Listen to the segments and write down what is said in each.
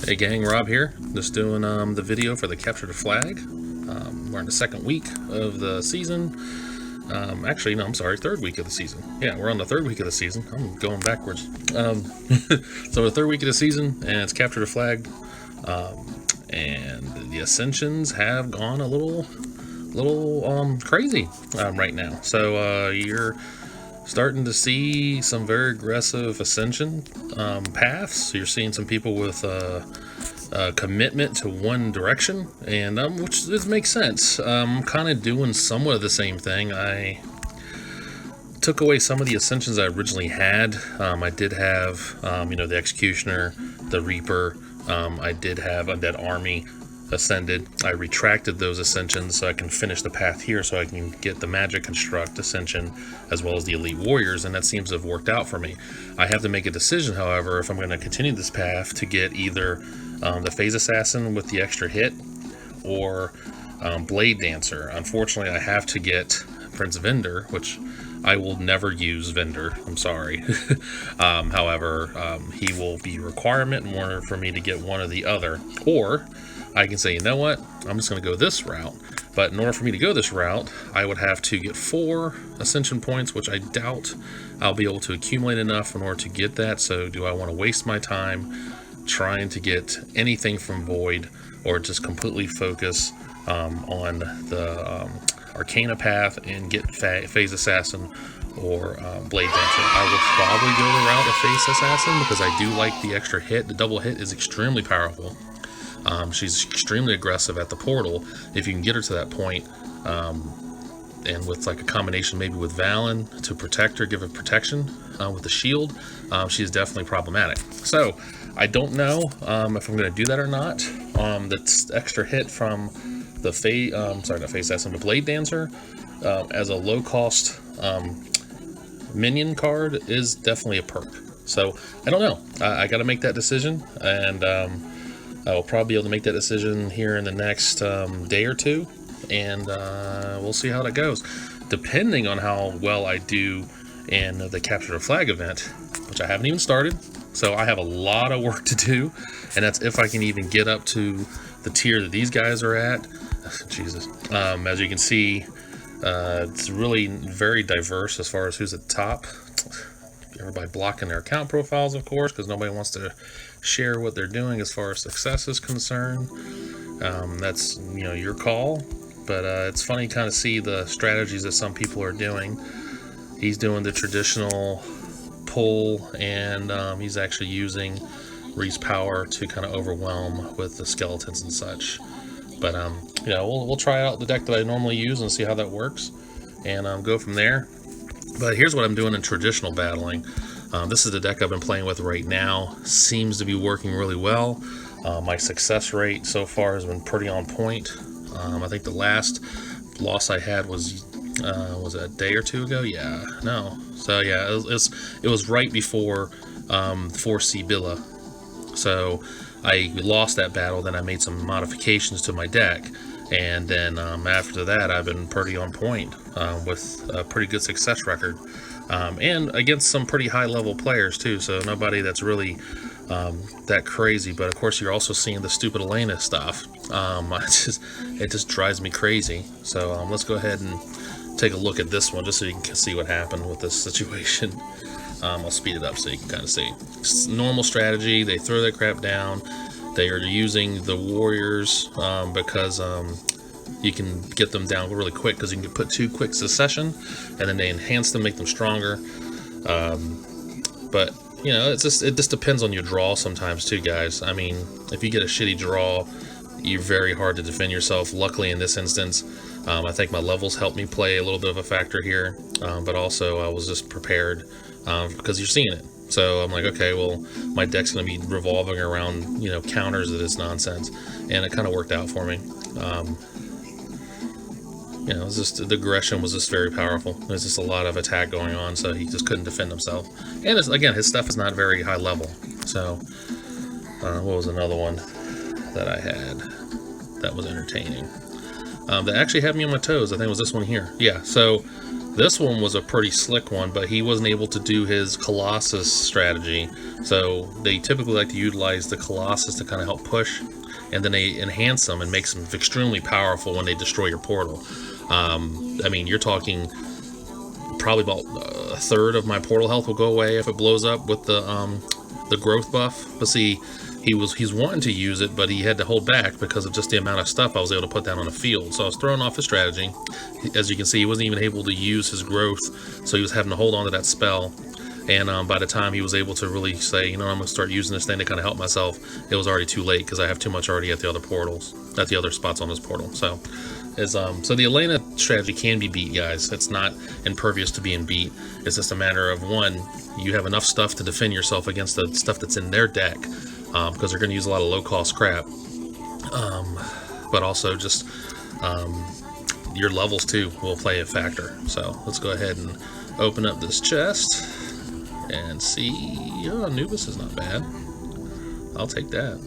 Hey gang, Rob here. Just doing the video for the Capture the Flag. We're in the second week of the season. Actually, no, I'm sorry, third week of the season. Yeah, we're on the third week of the season. I'm going backwards. So the third week of the season, and it's Capture the Flag. And the Ascensions have gone a little crazy right now. So you're starting to see some very aggressive ascension paths. You're seeing some people with commitment to one direction, and which makes sense. I'm kind of doing somewhat of the same thing. I took away some of the ascensions I originally had. I did have, the Executioner, the Reaper. I did have Undead Army ascended. I retracted those ascensions so I can finish the path here, so I can get the Magic Construct ascension as well as the Elite Warriors, and that seems to have worked out for me. I have to make a decision, however, if I'm going to continue this path to get either the Phase Assassin with the extra hit or Blade Dancer. Unfortunately, I have to get Prince Vendor, which I will never use Vendor. I'm sorry. However, he will be a requirement in order for me to get one or the other. Or I can say, you know what? I'm just going to go this route. But in order for me to go this route, I would have to get 4 Ascension points, which I doubt I'll be able to accumulate enough in order to get that. So do I want to waste my time trying to get anything from Void, or just completely focus on the Arcana path and get Phase Assassin or Blade Dancer? I will probably go the route of Phase Assassin because I do like the extra hit. The double hit is extremely powerful. She's extremely aggressive at the portal if you can get her to that point. And with like a combination maybe with Valen to protect her, give her protection with the shield, she's definitely problematic. So I don't know if I'm going to do that or not. The extra hit from the Phase Assassin, the Blade Dancer, as a low cost minion card is definitely a perk. So I don't know. I got to make that decision, and I will probably be able to make that decision here in the next day or two, and we'll see how that goes. Depending on how well I do in the Capture the Flag event, which I haven't even started, so I have a lot of work to do, and that's if I can even get up to the tier that these guys are at. Jesus. As you can see, it's really very diverse as far as who's at the top. Everybody blocking their account profiles, of course, because nobody wants to share what they're doing as far as success is concerned. That's your call, but it's funny kind of see the strategies that some people are doing. He's doing the traditional pull, and he's actually using Reese power to kind of overwhelm with the skeletons and such. But we'll try out the deck that I normally use and see how that works, and go from there. But here's what I'm doing in traditional battling. This is the deck I've been playing with right now. Seems to be working really well. My success rate so far has been pretty on point. I think the last loss I had was a day or two ago? Yeah, no. So yeah, it was right before 4C Billa. So I lost that battle, then I made some modifications to my deck, and then after that I've been pretty on point with a pretty good success record, and against some pretty high level players too, so nobody that's really that crazy. But of course you're also seeing the stupid Elena stuff. It just drives me crazy. So let's go ahead and take a look at this one just so you can see what happened with this situation. I'll speed it up so you can kind of see. It's normal strategy. They throw their crap down. They are using the warriors because you can get them down really quick, because you can put 2 quick succession, and then they enhance them, make them stronger. But it just depends on your draw sometimes too, guys. I mean, if you get a shitty draw, you're very hard to defend yourself. Luckily in this instance, I think my levels helped me play a little bit of a factor here, but also I was just prepared because you're seeing it. So I'm like, okay, well, my deck's going to be revolving around counters of this nonsense, and it kind of worked out for me. It was just, the aggression was just very powerful. There's just a lot of attack going on, so he just couldn't defend himself. And again, his stuff is not very high level. So what was another one that I had that was entertaining? That actually had me on my toes. I think it was this one here. Yeah, so This one was a pretty slick one, but he wasn't able to do his Colossus strategy. So they typically like to utilize the Colossus to kind of help push, and then they enhance them and makes them extremely powerful when they destroy your portal. I mean, you're talking probably about a third of my portal health will go away if it blows up with the growth buff. But see, he's wanting to use it, but he had to hold back because of just the amount of stuff I was able to put down on the field. So I was throwing off his strategy. As you can see, he wasn't even able to use his growth, so he was having to hold on to that spell. And by the time he was able to really say, you know, I'm going to start using this thing to kind of help myself, it was already too late because I have too much already at the other portals, at the other spots on this portal. So the Elena strategy can be beat, guys. It's not impervious to being beat. It's just a matter of, one, you have enough stuff to defend yourself against the stuff that's in their deck, because they're going to use a lot of low-cost crap. But also just your levels, too, will play a factor. So let's go ahead and open up this chest and see. Oh, Anubis is not bad. I'll take that.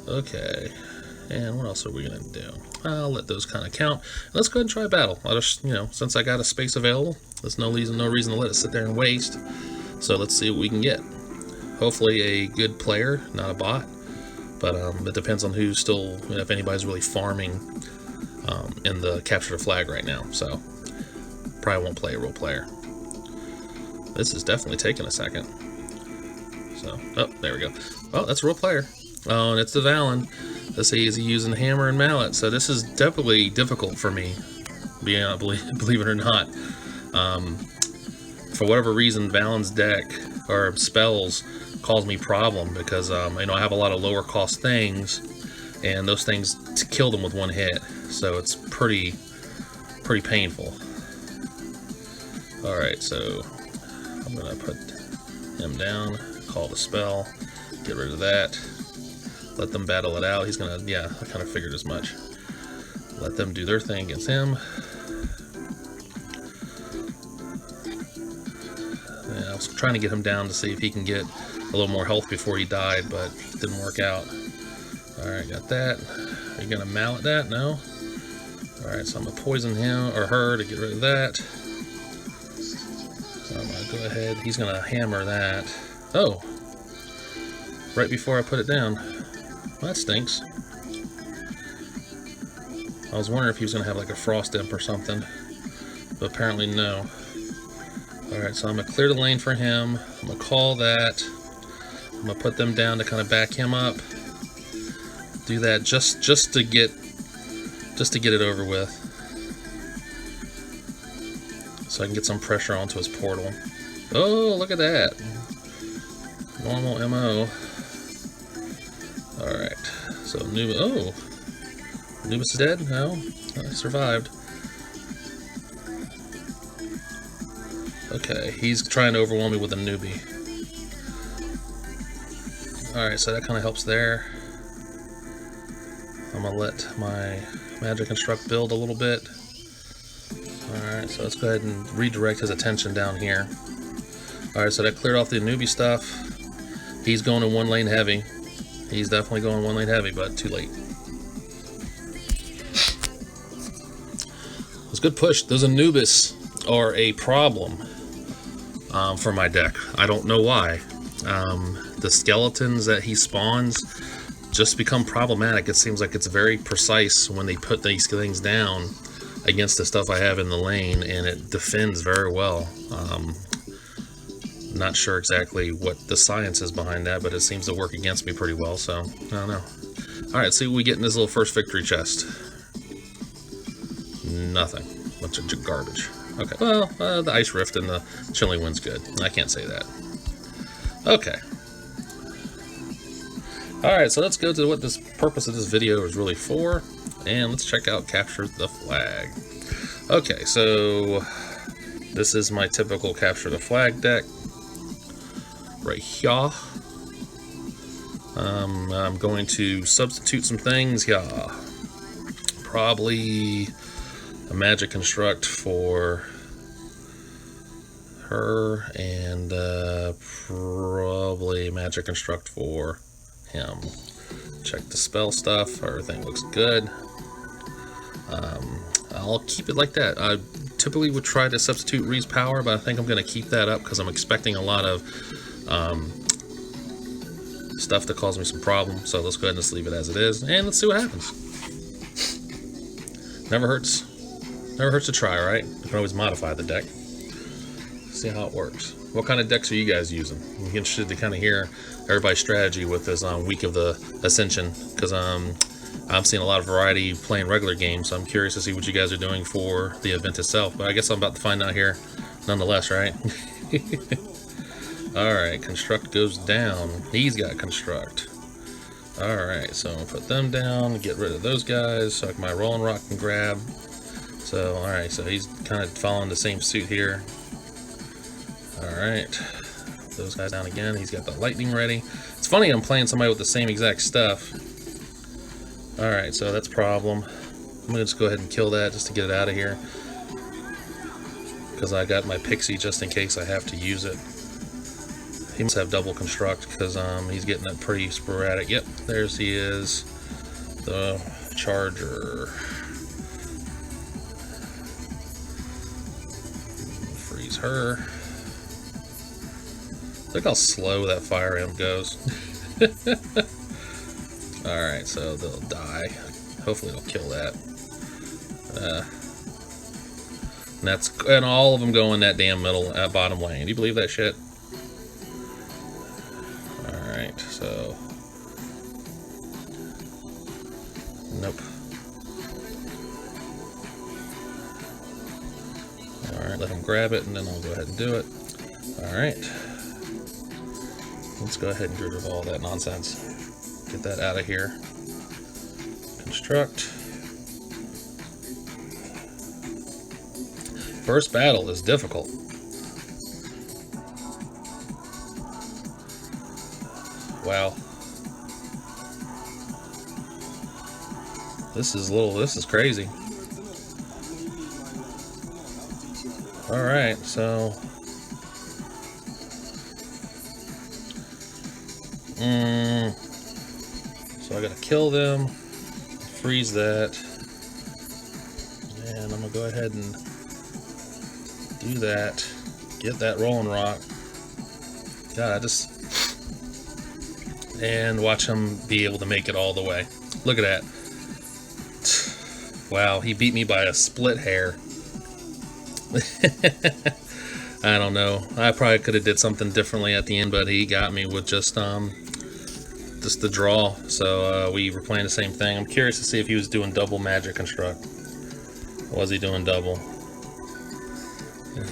Okay. And what else are we going to do? I'll let those kind of count. Let's go ahead and try battle. I'll just, you know, since I got a space available, there's no reason to let it sit there and waste. So let's see what we can get. Hopefully a good player, not a bot. But it depends on who's still, you know, if anybody's really farming in the capture the flag right now. So probably won't play a real player. This is definitely taking a second. So, oh, there we go. Oh, that's a real player. Oh, and it's the Valen. Let's see, is he using hammer and mallet? So this is definitely difficult for me, believe it or not. For whatever reason, Valen's deck or spells cause me problem because you know, I have a lot of lower cost things, and those things kill them with one hit. So it's pretty painful. All right, so I'm gonna put him down, call the spell, get rid of that. Let them battle it out. He's gonna, yeah, I kind of figured as much. Let them do their thing against him. Yeah, I was trying to get him down to see if he can get a little more health before he died, but it didn't work out. Alright, got that. Are you gonna mallet that? No? Alright, so I'm gonna poison him or her to get rid of that. So I'm gonna go ahead. He's gonna hammer that. Oh! Right before I put it down. Well, that stinks. I was wondering if he was going to have like a frost imp or something, but apparently no. Alright, so I'm going to clear the lane for him. I'm going to call that. I'm going to put them down to kind of back him up. Do that just to get it over with. So I can get some pressure onto his portal. Oh, look at that. Normal MO. Alright, so Anubis is dead? No, I survived. Okay, he's trying to overwhelm me with a newbie. Alright, so that kind of helps there. I'm going to let my Magic Construct build a little bit. Alright, so let's go ahead and redirect his attention down here. Alright, so that cleared off the newbie stuff. He's going in one lane heavy. He's definitely going one lane heavy, but too late. It was a good push. Those Anubis are a problem for my deck. I don't know why. The skeletons that he spawns just become problematic. It seems like it's very precise when they put these things down against the stuff I have in the lane, and it defends very well. Not sure exactly what the science is behind that, but it seems to work against me pretty well, so I don't know. Alright, see what we get in this little first victory chest. Nothing. Bunch of garbage. Okay, well, the Ice Rift and the Chilling Wind's good. I can't say that. Okay. Alright, so let's go to what this purpose of this video is really for, and let's check out Capture the Flag. Okay, so this is my typical Capture the Flag deck. Right here. I'm going to substitute some things here. Probably a Magic Construct for her, and probably a Magic Construct for him. Check the spell stuff. Everything looks good. I'll keep it like that. typically would try to substitute Ree's power, but I think I'm going to keep that up because I'm expecting a lot of stuff to cause me some problems. So let's go ahead and just leave it as it is, and let's see what happens. Never hurts. Never hurts to try, right? You can always modify the deck. See how it works. What kind of decks are you guys using? I'm interested to kind of hear everybody's strategy with this week of the Ascension, because I'm seeing a lot of variety playing regular games, so I'm curious to see what you guys are doing for the event itself. But I guess I'm about to find out here nonetheless, right? Alright, Construct goes down. He's got Construct. Alright, so I'll put them down, get rid of those guys, so my Rolling Rock can grab. So, alright, so he's kind of following the same suit here. Alright, those guys down again. He's got the Lightning ready. It's funny I'm playing somebody with the same exact stuff. Alright, so that's a problem. I'm going to just go ahead and kill that just to get it out of here. Because I got my Pixie just in case I have to use it. He must have double Construct because he's getting it pretty sporadic. Yep, there's he is. The Charger. Freeze her. Look how slow that Fire Imp goes. Alright, so they'll die. Hopefully it'll kill that. And all of them go in that damn middle bottom lane. Do you believe that shit? Alright, so nope. Alright, let him grab it and then I'll go ahead and do it. Alright. Let's go ahead and get rid of all that nonsense. Get that out of here. Construct. First battle is difficult. Wow. This is crazy. Alright, so so I gotta kill them, freeze that, and I'm gonna go ahead and do that, get that Rolling Rock. God, and watch him be able to make it all the way. Look at that. Wow, he beat me by a split hair. I don't know. I probably could have did something differently at the end, but he got me with just the draw. So we were playing the same thing. I'm curious to see if he was doing double Magic Construct. Was he doing double?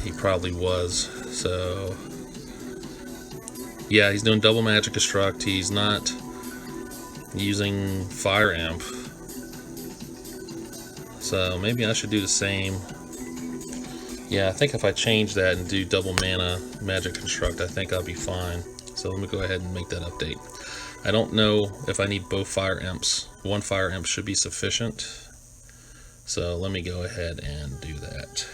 He probably was. So yeah, he's doing double Magic Construct. He's not using Fire Imp. So maybe I should do the same. Yeah, I think if I change that and do double mana Magic Construct, I think I'll be fine. So let me go ahead and make that update. I don't know if I need both Fire Imps. One Fire Imp should be sufficient. So let me go ahead and do that.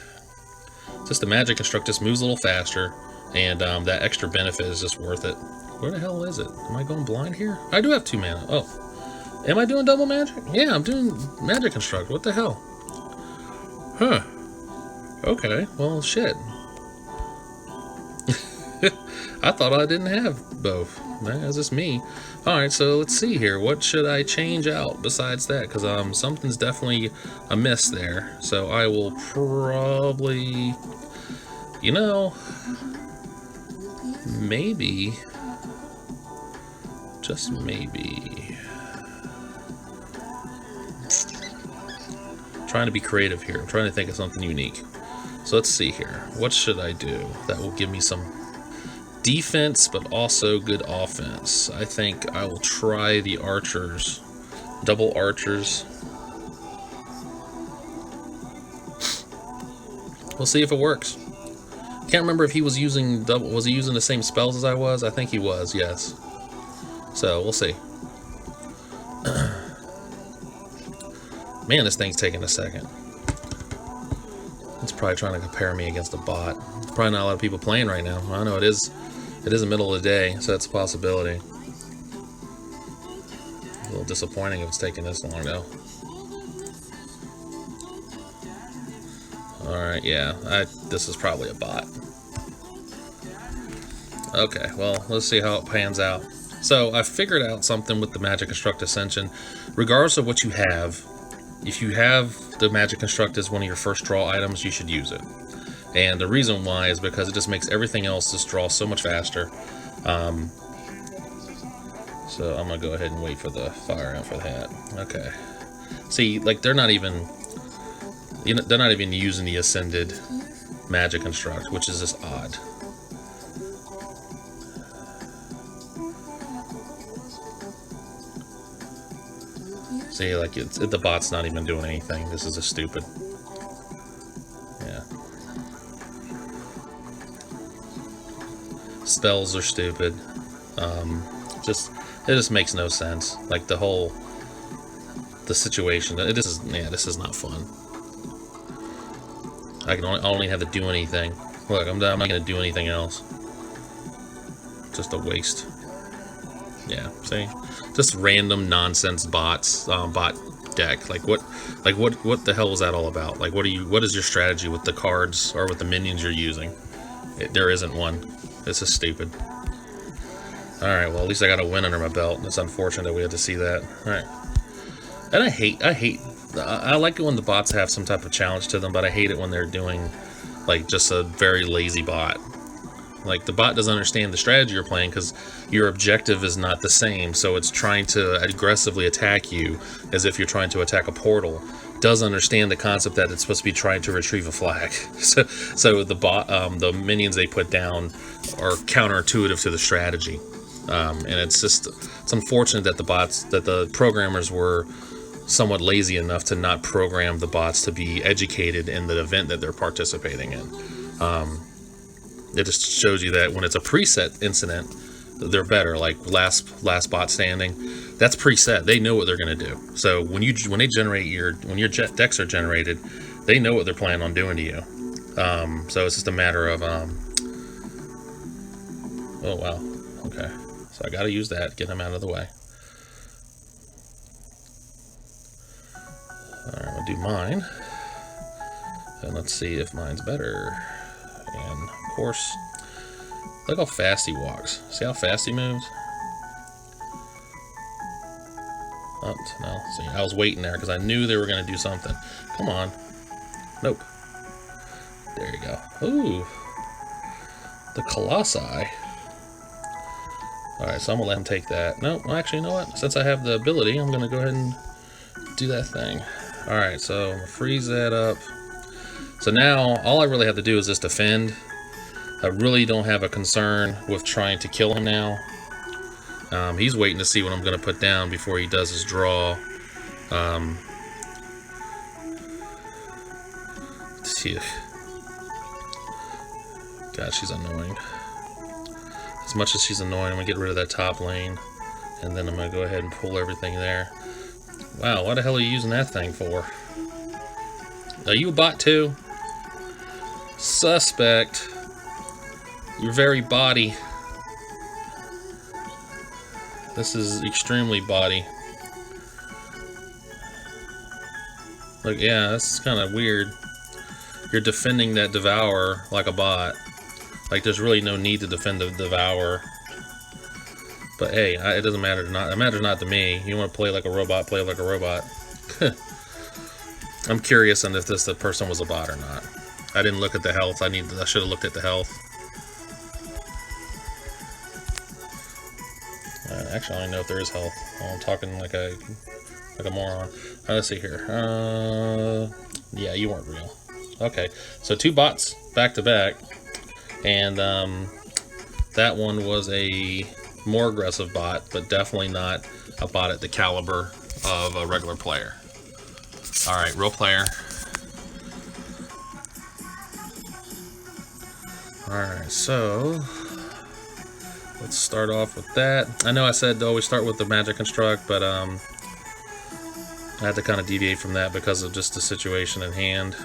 Just the Magic Construct just moves a little faster, and that extra benefit is just worth it. Where the hell is it? Am I going blind here? I do have 2 mana. Oh. Am I doing double magic? Yeah, I'm doing Magic Construct. What the hell? Huh. Okay, well, shit. I thought I didn't have both. That's just me. Alright, so let's see here. What should I change out besides that? Because something's definitely amiss there. So I will probably... You know... Maybe... Just maybe... I'm trying to be creative here. I'm trying to think of something unique. So let's see here. What should I do that will give me some defense, but also good offense? I think I will try the archers. Double archers. We'll see if it works. Can't remember if he was using double. Was he using the same spells as I was? I think he was, yes. So we'll see. Man, this thing's taking a second. It's probably trying to compare me against a bot. Probably not a lot of people playing right now. I know it is the middle of the day, so that's a possibility. A little disappointing if it's taking this long though. Alright, yeah. This is probably a bot. Okay, well, let's see how it pans out. So, I figured out something with the Magic Construct Ascension. Regardless of what you have, if you have the Magic Construct as one of your first draw items, you should use it. And the reason why is because it just makes everything else just draw so much faster. So I'm gonna go ahead and wait for the fire out for that. Okay. See, like they're not even using the Ascended Magic Construct, which is just odd. See, like the bot's not even doing anything. This is just stupid. Yeah. Spells are stupid. It just makes no sense. Like the situation. This is not fun. I only have to do anything. Look, I'm not gonna do anything else. Just a waste. Yeah, see, just random nonsense bots, bot deck. Like what the hell is that all about? Like what is your strategy with the cards or with the minions you're using? There isn't one. This is stupid. Alright, well, at least I got a win under my belt. It's unfortunate that we had to see that. Alright. And I like it when the bots have some type of challenge to them, but I hate it when they're doing, like, just a very lazy bot. Like, the bot doesn't understand the strategy you're playing because your objective is not the same, so it's trying to aggressively attack you as if you're trying to attack a portal. Doesn't understand the concept that it's supposed to be trying to retrieve a flag. So the minions they put down are counterintuitive to the strategy. And it's unfortunate that the programmers were somewhat lazy enough to not program the bots to be educated in the event that they're participating in. It just shows you that when it's a preset incident, they're better. Like last bot standing, that's preset. They know what they're going to do. So when your decks are generated, they know what they're planning on doing to you. So it's just a matter of oh wow, okay. So I got to use that, get him out of the way. Alright, I'll do mine. And let's see if mine's better. And of course, look how fast he walks. See how fast he moves? Oh, no. See, I was waiting there because I knew they were going to do something. Come on. Nope. There you go. Ooh. The Colossi. Alright, so I'm going to let him take that. No, well, actually, you know what? Since I have the ability, I'm going to go ahead and do that thing. Alright, so I'm going to freeze that up. So now, all I really have to do is just defend. I really don't have a concern with trying to kill him now. He's waiting to see what I'm going to put down before he does his draw. God, she's annoying. As much as she's annoying, I'm going to get rid of that top lane. And then I'm going to go ahead and pull everything there. Wow, what the hell are you using that thing for? Are you a bot too? Suspect. You're very body. This is extremely body. Like, yeah, that's kind of weird. You're defending that Devourer like a bot. Like, there's really no need to defend the Devourer. But hey, it doesn't matter. It matters not to me. You want to play like a robot, play like a robot. I'm curious on if the person was a bot or not. I didn't look at the health. I should have looked at the health. Actually, I don't know if there is health. I'm talking like a moron. Let's see here. Yeah, you weren't real. Okay, so 2 bots back to back, and that one was a more aggressive bot, but definitely not a bot at the caliber of a regular player. All right, real player. All right, so let's start off with that. I know I said to always start with the Magic Construct, but I had to kind of deviate from that because of just the situation at hand.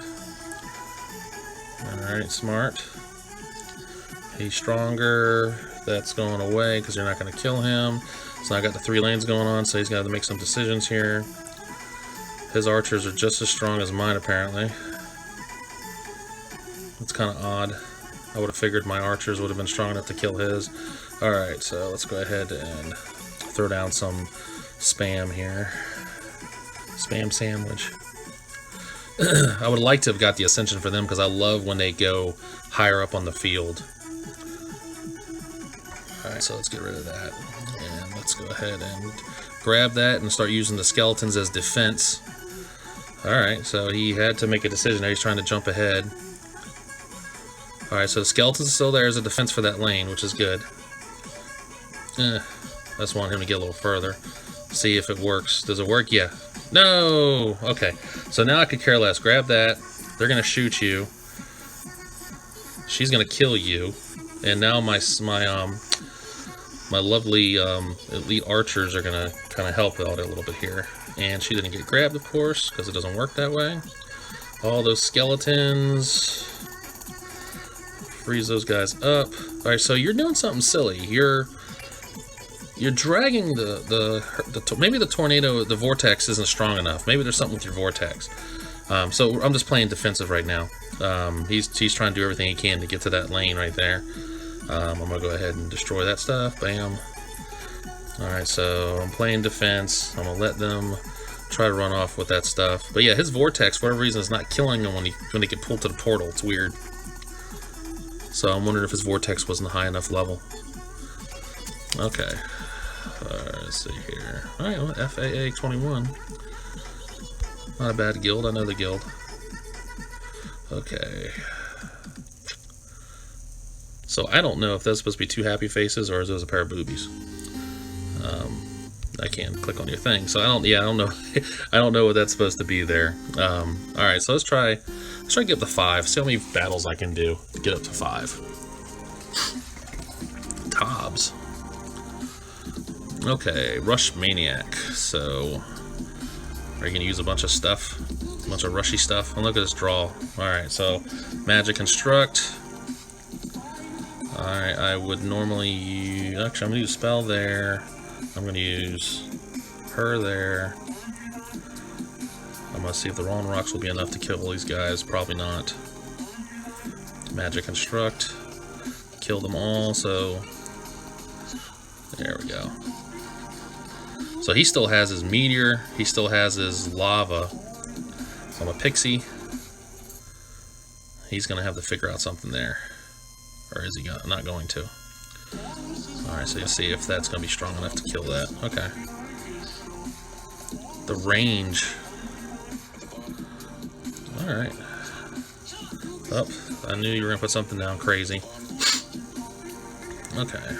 Alright, smart. He's stronger. That's going away because you're not going to kill him. So I got the 3 lanes going on, so he's got to make some decisions here. His archers are just as strong as mine, apparently. It's kind of odd. I would have figured my archers would have been strong enough to kill his. Alright, so let's go ahead and throw down some spam here. Spam sandwich. I would like to have got the Ascension for them because I love when they go higher up on the field. Alright, so let's get rid of that. And let's go ahead and grab that and start using the skeletons as defense. Alright, so he had to make a decision. Now he's trying to jump ahead. Alright, so the skeletons are still there as a defense for that lane, which is good. I just want him to get a little further. See if it works. Does it work? Yeah. No! Okay, so now I could care less. Grab that. They're going to shoot you. She's going to kill you. And now my lovely elite archers are going to kind of help out a little bit here. And she didn't get grabbed, of course, because it doesn't work that way. All those skeletons. Freeze those guys up. Alright, so you're doing something silly. You're dragging maybe the tornado, the vortex isn't strong enough. Maybe there's something with your vortex. So I'm just playing defensive right now. He's trying to do everything he can to get to that lane right there. I'm gonna go ahead and destroy that stuff. Bam. Alright, so I'm playing defense. I'm gonna let them try to run off with that stuff. But yeah, his vortex, for whatever reason, is not killing him when they get pulled to the portal. It's weird. So I'm wondering if his vortex wasn't a high enough level. Okay. Let's see here. Alright, well, FAA 21. Not a bad guild. I know the guild. Okay. So I don't know if that's supposed to be two happy faces or is those a pair of boobies. I can't click on your thing, so I don't know. I don't know what that's supposed to be there. Alright, so let's try to get up to 5. See how many battles I can do to get up to 5. Tobs. Okay, Rush Maniac. So, are you going to use a bunch of stuff? A bunch of rushy stuff? Oh, look at this draw. Alright, so, Magic Construct. Alright, I would normally use... Actually, I'm going to use Spell there. I'm going to use her there. I'm going to see if the Rolling Rocks will be enough to kill these guys. Probably not. Magic Construct. Kill them all, so... There we go. So he still has his meteor, he still has his lava. So I'm a pixie. He's gonna have to figure out something there. Or is he not going to? Alright, so you'll see if that's gonna be strong enough to kill that. Okay. The range. Alright. Oh, I knew you were gonna put something down crazy. Okay.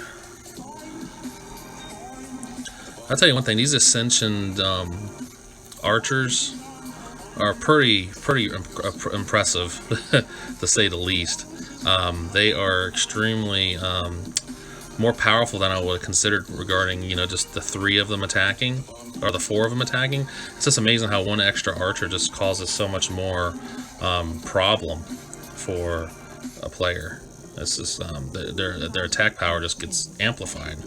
I'll tell you one thing, these Ascension archers are pretty impressive, to say the least. They are extremely more powerful than I would have considered regarding, just the 3 of them attacking, or the 4 of them attacking. It's just amazing how one extra archer just causes so much more problem for a player. It's just their attack power just gets amplified.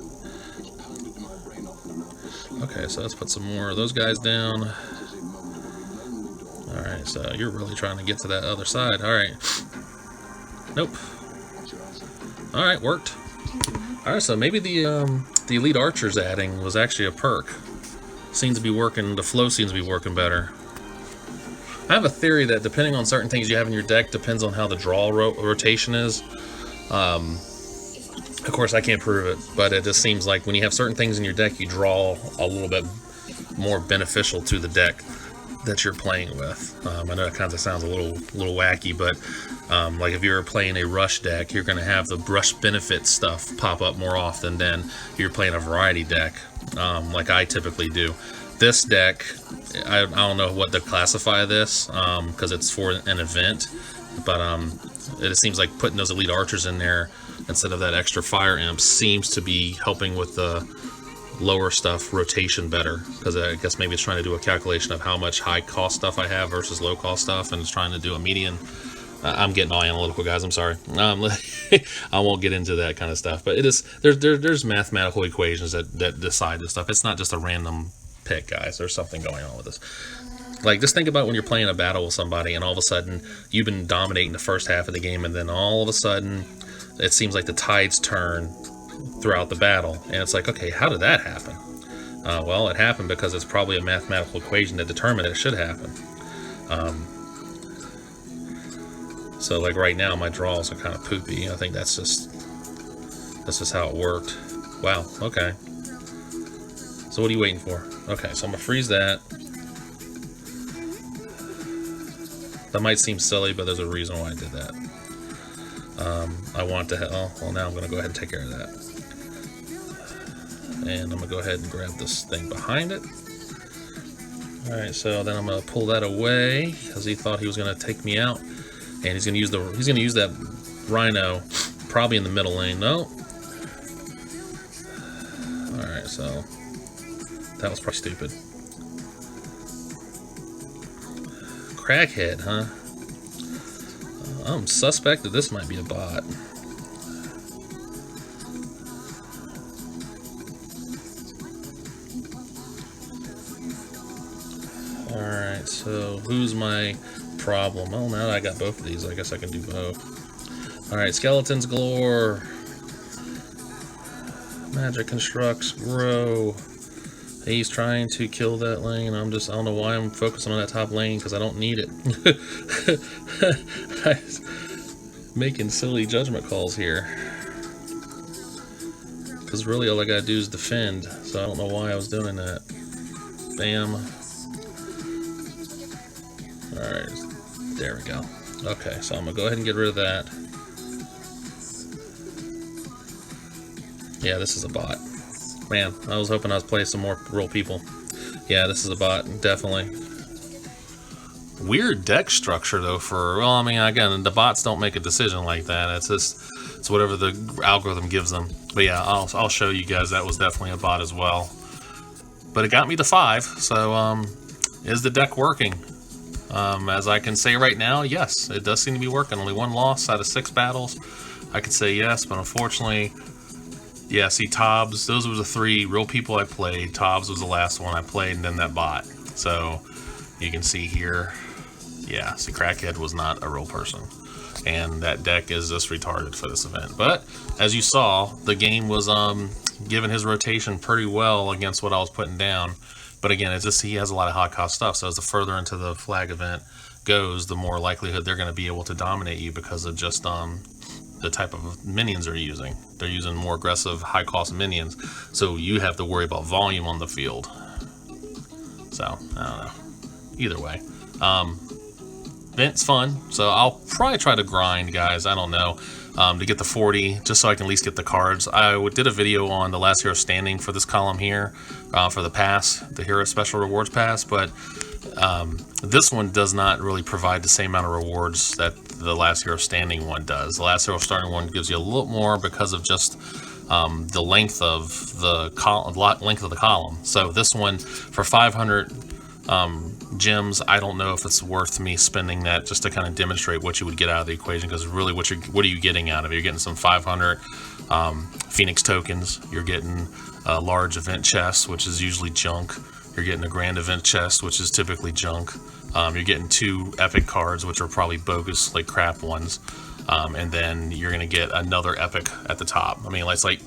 Okay, so let's put some more of those guys down. Alright, so you're really trying to get to that other side. Alright. Nope. Alright, worked. Alright, so maybe the elite archers adding was actually a perk. Seems to be working, the flow seems to be working better. I have a theory that depending on certain things you have in your deck, depends on how the draw rotation is. Of course, I can't prove it, but it just seems like when you have certain things in your deck, you draw a little bit more beneficial to the deck that you're playing with. I know it kind of sounds a little wacky, but like if you're playing a rush deck, you're going to have the rush benefit stuff pop up more often than if you're playing a variety deck, like I typically do. This deck, I don't know what to classify this, because it's for an event, but it seems like putting those elite archers in there instead of that extra fire imp seems to be helping with the lower stuff rotation better, because I guess maybe it's trying to do a calculation of how much high cost stuff I have versus low cost stuff, and it's trying to do a median. I'm getting all analytical, guys, I'm sorry. I won't get into that kind of stuff, but it is there's mathematical equations that decide this stuff. It's not just a random pick, guys. There's something going on with this. Like, just think about when you're playing a battle with somebody and all of a sudden you've been dominating the first half of the game, and then all of a sudden it seems like the tides turn throughout the battle, and it's like, okay, how did that happen? Well, it happened because it's probably a mathematical equation that determined it should happen. So like right now my draws are kind of poopy. I think that's just how it worked. Wow, okay. So what are you waiting for? Okay, so I'm gonna freeze that. That might seem silly, but there's a reason why I did that. I want to well, now I'm gonna go ahead and take care of that. And I'm gonna go ahead and grab this thing behind it. Alright, so then I'm gonna pull that away because he thought he was gonna take me out. And he's gonna use that rhino probably in the middle lane. No. Alright, so that was probably stupid. Crackhead, huh? I'm suspect that this might be a bot. Alright, so who's my problem? Well, now that I got both of these, I guess I can do both. Alright, skeletons galore. Magic constructs, grow. He's trying to kill that lane. I don't know why I'm focusing on that top lane, because I don't need it. Making silly judgment calls here. Because really all I gotta do is defend, so I don't know why I was doing that. Bam. Alright, there we go. Okay, so I'm gonna go ahead and get rid of that. Yeah, this is a bot. Man, I was hoping I was playing some more real people. Yeah, this is a bot, definitely. Weird deck structure though well, I mean, again, the bots don't make a decision like that. It's whatever the algorithm gives them. But yeah, I'll show you guys that was definitely a bot as well. But it got me to 5, so is the deck working? As I can say right now, yes, it does seem to be working. Only 1 loss out of 6 battles. I could say yes, but unfortunately, yeah, see, Tobbs, those were the 3 real people I played. Tobbs was the last one I played, and then that bot. So you can see here, yeah, see, Crackhead was not a real person. And that deck is just retarded for this event. But as you saw, the game was given his rotation pretty well against what I was putting down. But again, it's just he has a lot of high cost stuff. So as the further into the flag event goes, the more likelihood they're going to be able to dominate you because of just the type of minions they're using. They're using more aggressive, high cost minions. So you have to worry about volume on the field. So I don't know. Either way, event's fun. So I'll probably try to grind, guys. I don't know. To get the 40, just so I can at least get the cards. I did a video on the last hero standing for this column here, for the pass, the hero special rewards pass, but this one does not really provide the same amount of rewards that the last hero standing one does. The last hero starting one gives you a little more because of just the length of the column. So this one for 500 gems, I don't know if it's worth me spending that just to kind of demonstrate what you would get out of the equation, because really what are you getting out of it? You're getting some 500 Phoenix tokens, you're getting a large event chest, which is usually junk, you're getting a grand event chest, which is typically junk, you're getting 2 epic cards, which are probably bogus, like crap ones, and then you're gonna get another epic at the top. I mean, it's like,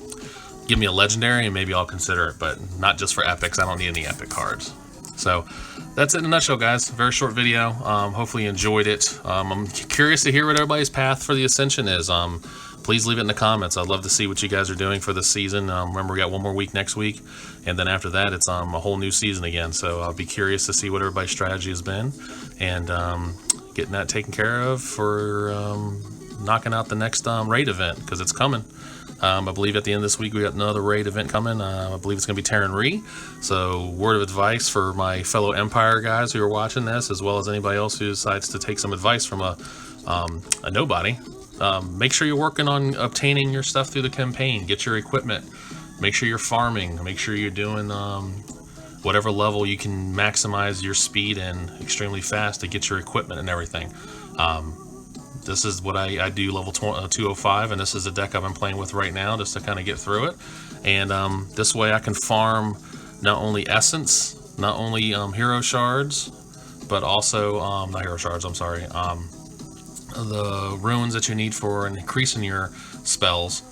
give me a legendary and maybe I'll consider it, but not just for epics. I don't need any epic cards. So that's it in a nutshell, guys. Very short video. Hopefully you enjoyed it. I'm curious to hear what everybody's path for the Ascension is. Please leave it in the comments. I'd love to see what you guys are doing for this season. Remember, we got 1 more week next week, and then after that, it's a whole new season again. So I'll be curious to see what everybody's strategy has been, and getting that taken care of for knocking out the next raid event, because it's coming. I believe at the end of this week we got another raid event coming. I believe it's going to be Terran Re. So word of advice for my fellow Empire guys who are watching this, as well as anybody else who decides to take some advice from a nobody. Make sure you're working on obtaining your stuff through the campaign. Get your equipment. Make sure you're farming. Make sure you're doing whatever level you can maximize your speed and extremely fast to get your equipment and everything. This is what I do, level 205, and this is the deck I've been playing with right now just to kind of get through it. And this way I can farm not only essence, not only hero shards, but also not hero shards. I'm sorry. The runes that you need for increasing your spells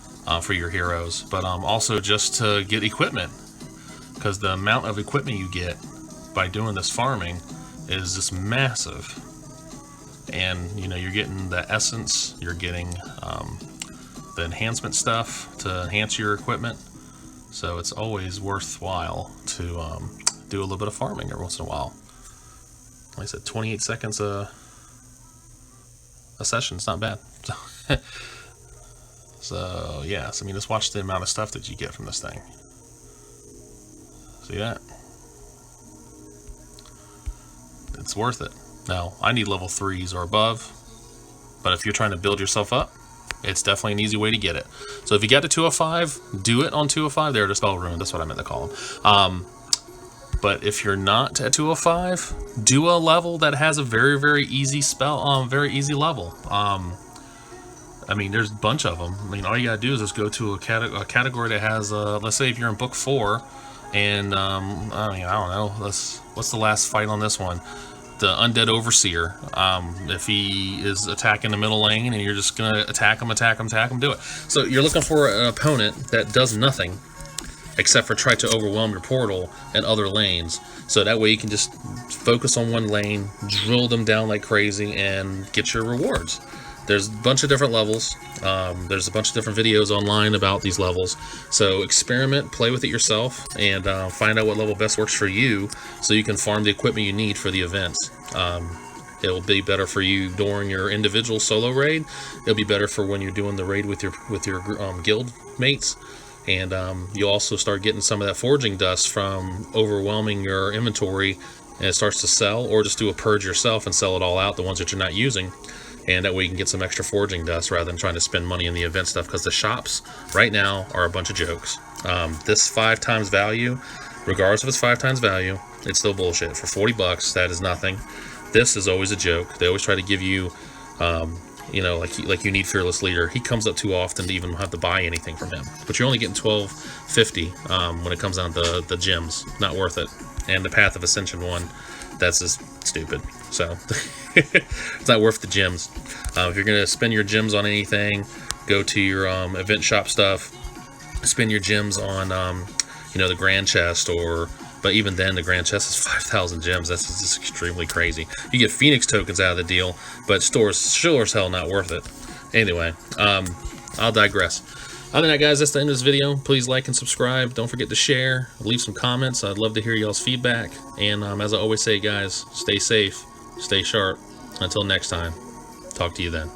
for your heroes, but also just to get equipment, because the amount of equipment you get by doing this farming is just massive. And you know, you're getting the essence, you're getting the enhancement stuff to enhance your equipment, so it's always worthwhile to do a little bit of farming every once in a while. Like I said, 28 seconds a session, it's not bad. So yeah, so I mean, just watch the amount of stuff that you get from this thing. See that? It's worth it. Now, I need level 3s or above, but if you're trying to build yourself up, it's definitely an easy way to get it. So if you get to 205, do it on 205. There, the spell rune, that's what I meant to call them. But if you're not at 205, do a level that has a very, very easy spell, very easy level. I mean, there's a bunch of them. I mean, all you gotta do is just go to a category that has, let's say if you're in book 4, and I mean, I don't know, what's the last fight on this one? The Undead Overseer. If he is attacking the middle lane and you're just gonna attack him, do it. So you're looking for an opponent that does nothing except for try to overwhelm your portal and other lanes. So that way you can just focus on one lane, drill them down like crazy, and get your rewards. There's a bunch of different levels. There's a bunch of different videos online about these levels. So experiment, play with it yourself, and find out what level best works for you, so you can farm the equipment you need for the events. It'll be better for you during your individual solo raid. It'll be better for when you're doing the raid with your guild mates. And you'll also start getting some of that forging dust from overwhelming your inventory, and it starts to sell, or just do a purge yourself and sell it all out, the ones that you're not using. And that way you can get some extra forging dust rather than trying to spend money in the event stuff, because the shops right now are a bunch of jokes. This 5 times value, regardless of its 5 times value, it's still bullshit. For 40 bucks, that is nothing. This is always a joke. They always try to give you, you know, like you need Fearless Leader. He comes up too often to even have to buy anything from him. But you're only getting $12.50 when it comes down to the gems. Not worth it. And the Path of Ascension one, that's just stupid. So it's not worth the gems. If you're gonna spend your gems on anything, go to your event shop stuff. Spend your gems on you know, the grand chest, but even then the grand chest is 5,000 gems. That's just extremely crazy. You get Phoenix tokens out of the deal, but stores sure as hell not worth it. Anyway, I'll digress. Other than that, guys, that's the end of this video. Please like and subscribe. Don't forget to share. Leave some comments. I'd love to hear y'all's feedback. And as I always say, guys, stay safe, stay sharp. Until next time, talk to you then.